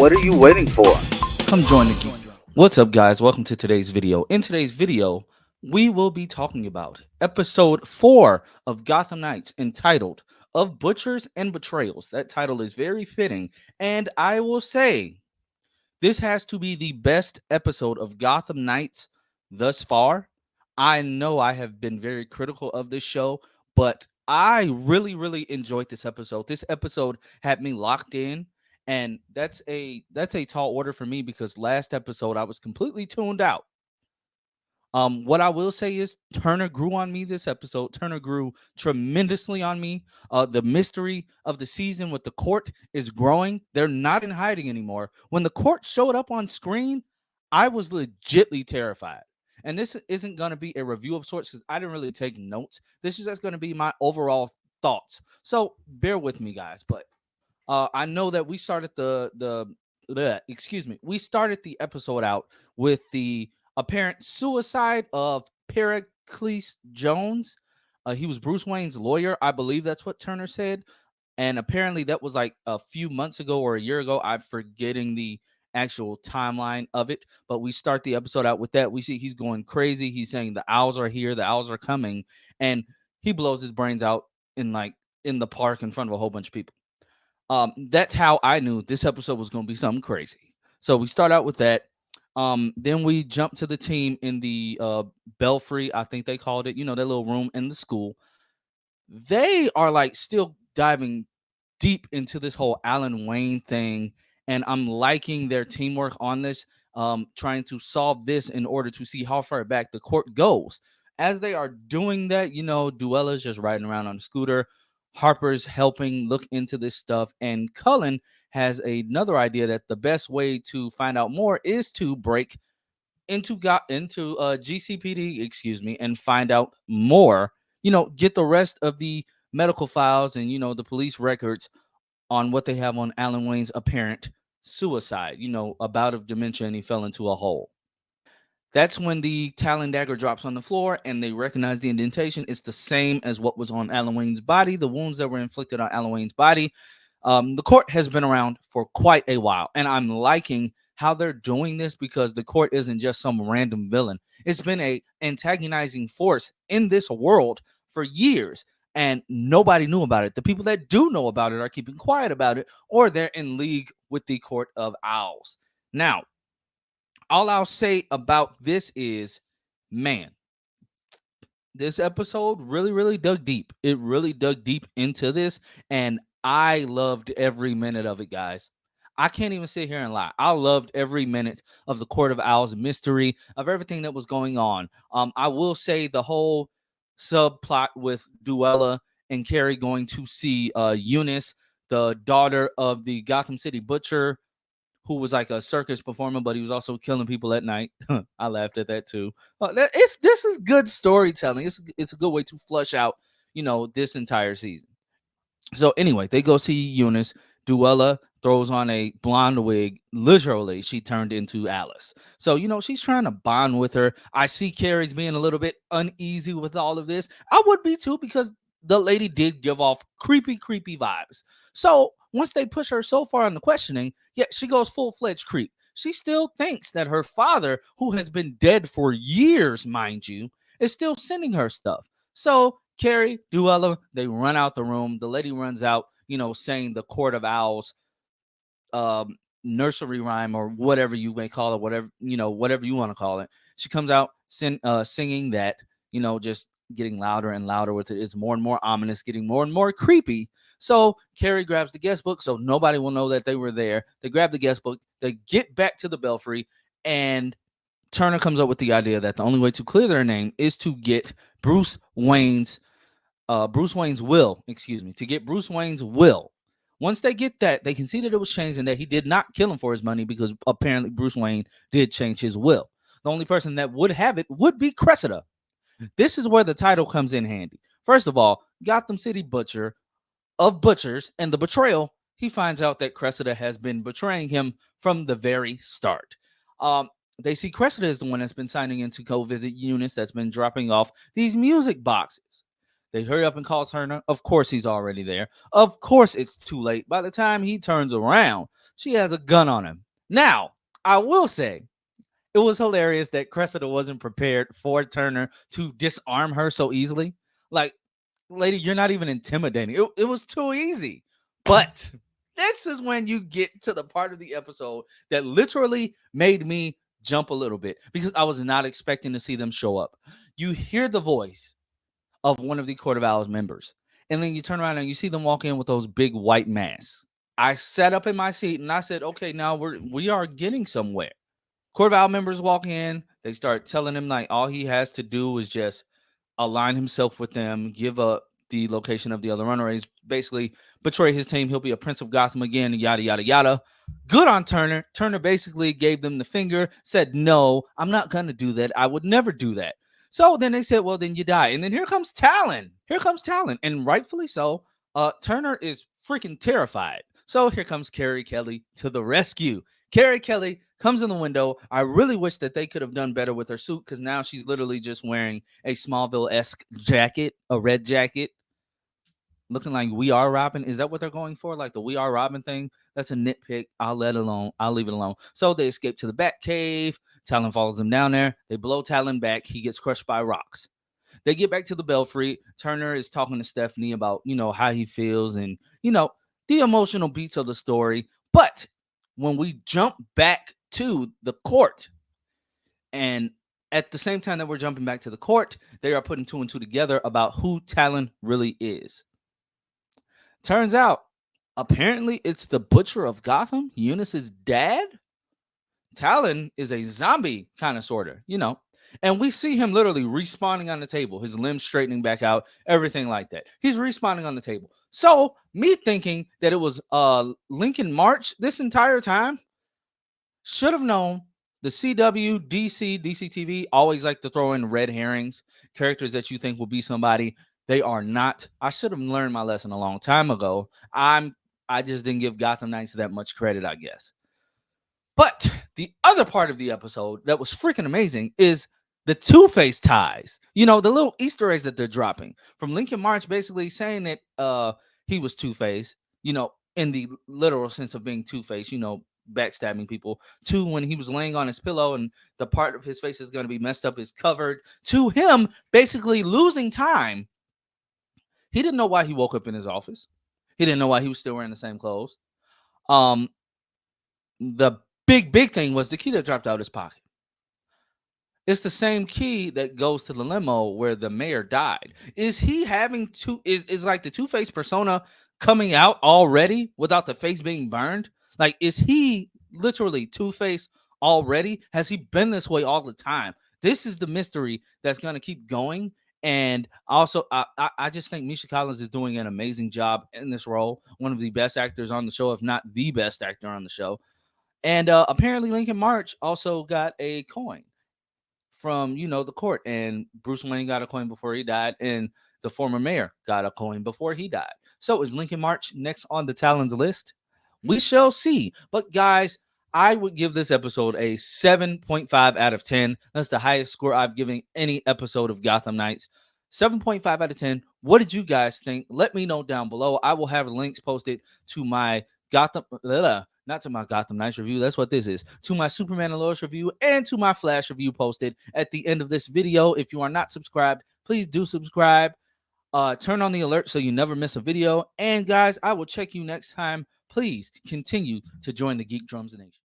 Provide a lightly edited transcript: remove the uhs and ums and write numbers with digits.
What are you waiting for? Come join the geek. What's up, guys? Welcome to today's video. In today's video, we will be talking about episode 4 of Gotham Knights entitled Of Butchers and Betrayals. That title is very fitting, and I will say this has to be the best episode of Gotham Knights thus far. I know I have been very critical of this show, but I really enjoyed this episode. This episode had me locked in, and that's a tall order for me because last episode I was completely tuned out. What I will say is Turner grew on me this episode. Turner grew tremendously on me. The mystery of the season with the court is growing. They're not in hiding anymore. When the court showed up on screen, I was legitly terrified. And this isn't going to be a review of sorts because I didn't really take notes. This is just going to be my overall thoughts. So bear with me, guys. But I know that we started we started the episode out with the apparent suicide of Pericles Jones. He was Bruce Wayne's lawyer. I believe that's what Turner said. And apparently that was like a few months ago or a year ago. I'm forgetting the actual timeline of it. But we start the episode out with that. We see he's going crazy. He's saying the owls are here, the owls are coming, and he blows his brains out in the park in front of a whole bunch of people. That's how I knew this episode was going to be something crazy. So we start out with that. Then we jump to the team in the belfry, I think they called it, that little room in the school. They are like still diving deep into this whole Alan Wayne thing, and I'm liking their teamwork on this, trying to solve this in order to see how far back the court goes. As they are doing that, Duella's just riding around on a scooter. Harper's helping look into this stuff, and Cullen has another idea that the best way to find out more is to break into GCPD, excuse me, and find out more. Get the rest of the medical files and the police records on what they have on Alan Wayne's apparent suicide. A bout of dementia, and he fell into a hole. That's when the Talon dagger drops on the floor, and they recognize the indentation. It's the same as what was on Alan Wayne's body, the wounds that were inflicted on Alan Wayne's body. The court has been around for quite a while, and I'm liking how they're doing this because the court isn't just some random villain. It's been a antagonizing force in this world for years, and nobody knew about it. The people that do know about it are keeping quiet about it, or they're in league with the Court of Owls. Now, all I'll say about this is, man, this episode really dug deep. It really dug deep into this, and I loved every minute of it, guys. I can't even sit here and lie. I loved every minute of the Court of Owls mystery, of everything that was going on. I will say the whole subplot with Duella and Carrie going to see Eunice, the daughter of the Gotham City Butcher, who was like a circus performer, but he was also killing people at night. I laughed at that too. This is good storytelling. It's a good way to flush out, this entire season. So anyway, they go see Eunice. Duella throws on a blonde wig. Literally, she turned into Alice. So, she's trying to bond with her. I see Carrie's being a little bit uneasy with all of this. I would be too, because the lady did give off creepy vibes. So once they push her so far in the questioning, yeah, she goes full-fledged creep. She still thinks that her father, who has been dead for years, mind you, is still sending her stuff. So Carrie, Duella, they run out the room. The lady runs out, saying the Court of Owls nursery rhyme, or whatever you may call it, whatever you want to call it. She comes out singing that, just getting louder and louder with it. It's more and more ominous, getting more and more creepy. So Carrie grabs the guest book so nobody will know that they were there. They grab the guest book. They get back to the belfry, and Turner comes up with the idea that the only way to clear their name is to get Bruce Wayne's will, to get Bruce Wayne's will. Once they get that, they can see that it was changed and that he did not kill him for his money, because apparently Bruce Wayne did change his will. The only person that would have it would be Cressida. This is where the title comes in handy. First of all, Gotham City Butcher of Butchers, and the betrayal, he finds out that Cressida has been betraying him from the very start. They see Cressida is the one that's been signing in to go visit Eunice, that's been dropping off these music boxes. They hurry up and call Turner. Of course, he's already there. Of course, it's too late. By the time he turns around, she has a gun on him. Now, I will say, it was hilarious that Cressida wasn't prepared for Turner to disarm her so easily. Like, lady, you're not even intimidating. It was too easy. But this is when you get to the part of the episode that literally made me jump a little bit because I was not expecting to see them show up. You hear the voice of one of the Court of Owls members, and then you turn around and you see them walk in with those big white masks. I sat up in my seat and I said, okay, now we are getting somewhere. Court of Owl members walk in, they start telling him like all he has to do is just align himself with them, give up the location of the other runaways, basically betray his team. He'll be a Prince of Gotham again, yada, yada, yada. Good on Turner. Turner basically gave them the finger, said, no, I'm not going to do that. I would never do that. So then they said, well, then you die. And then here comes Talon. Here comes Talon. And rightfully so, Turner is freaking terrified. So here comes Carrie Kelly to the rescue. Carrie Kelly comes in the window. I really wish that they could have done better with her suit because now she's literally just wearing a Smallville-esque jacket, a red jacket, looking like We Are Robin. Is that what they're going for? Like the We Are Robin thing? That's a nitpick. I'll leave it alone. So they escape to the Batcave. Talon follows them down there. They blow Talon back. He gets crushed by rocks. They get back to the Belfry. Turner is talking to Stephanie about, how he feels and, the emotional beats of the story. But when we jump back to the court, and at the same time that we're jumping back to the court, they are putting two and two together about who Talon really is. Turns out, apparently, it's the Butcher of Gotham, Eunice's dad. Talon is a zombie kind of sorta, And we see him literally respawning on the table, his limbs straightening back out, everything like that. He's respawning on the table. So, me thinking that it was Lincoln March this entire time, should have known. The CW, DC TV always like to throw in red herrings, characters that you think will be somebody. They are not. I should have learned my lesson a long time ago. I just didn't give Gotham Knights that much credit, I guess. But the other part of the episode that was freaking amazing is the Two-Face ties. The little Easter eggs that they're dropping from Lincoln March, basically saying that he was Two-Face, in the literal sense of being Two-Face, backstabbing people, to when he was laying on his pillow and the part of his face is going to be messed up is covered, to him basically losing time. He didn't know why he woke up in his office. He didn't know why he was still wearing the same clothes. The big thing was the key that dropped out of his pocket. It's the same key that goes to the limo where the mayor died. Is he having is like the Two-Face persona coming out already without the face being burned? Like, is he literally Two-Face already? Has he been this way all the time? This is the mystery that's going to keep going. And also, I just think Misha Collins is doing an amazing job in this role. One of the best actors on the show, if not the best actor on the show. And apparently Lincoln March also got a coin from, the court. And Bruce Wayne got a coin before he died. And the former mayor got a coin before he died. So is Lincoln March next on the Talon's list? We shall see. But guys, I would give this episode a 7.5 out of 10. That's the highest score I've given any episode of Gotham Knights. 7.5 out of 10. What did you guys think? Let me know down below. I will have links posted to my not to my Gotham Knights review. That's what this is. To my Superman and Lois review and to my Flash review posted at the end of this video. If you are not subscribed, please do subscribe. Turn on the alert so you never miss a video. And guys, I will check you next time. Please continue to join the Geek Drums Nation.